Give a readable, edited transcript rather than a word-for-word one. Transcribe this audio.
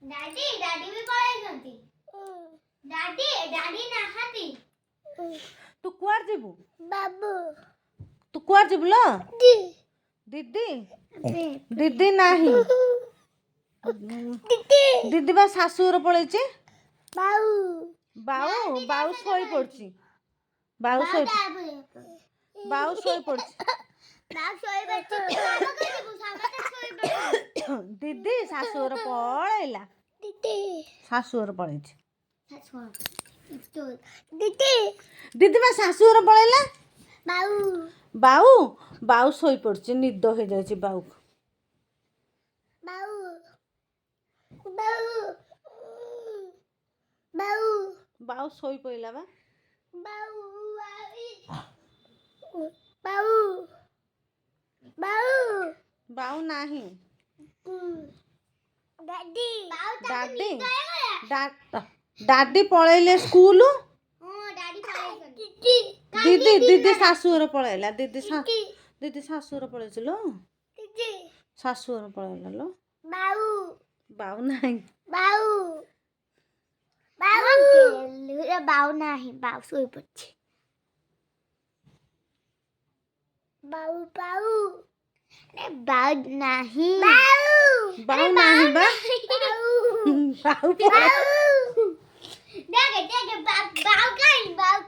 Daddy daddy ବି ପଳେଇଛନ୍ତି। Daddy daddy ନାହାନ୍ତି। ତୁ କୁଆଡେ ଯିବୁ? ବାବୁ ତୁ କୁଆଡେ ଯିବୁ ଲୋ? ଦିଦି ଦିଦି ନାହିଁ। ଦିଦି ବା ଶାଶୁଘର ପଳେଇଛି। ବାଉ ବାଉ ବାଉ ଶୋଇ ପଡୁଛି। ବାଉ ଶୋଇ ପଡୁଛି। ଦିଦି ଶାଶୁଘର ପଳେଇଲା। ଶାଶୁଘର ପଳେଇଛି। ଦିଦି ବା ଶାଶୁଘର ପଳେଇଲା। ବାଉ ବାଉ ଶୋଇ ପଡୁଛି। ନିଦ ହେଇଯାଇଛି ବାଉକୁ। ବାଉ ଶୋଇ ପଇଲା ବା। ବାଉ ନାହିଁ। ଡାଡି ପଳେଇଲେ ସ୍କୁଲ। ଦିଦି ଦିଦି ଶାଶୁଘର ପଳେଇଲା। ଦିଦି ଶାଶୁଘର ପଳେଇଛି ଲୋ। ଶାଶୁଘର ପଳେଇଲା ଲୋ। ବାଉ ନାହିଁ। ବାଉ ନାହିଁ। ବାଉ ଶୋଇ ପଡିଛି। ବାଉ ନାହିଁ। ବାଉ ନାହିଁ ବା। ବାଉ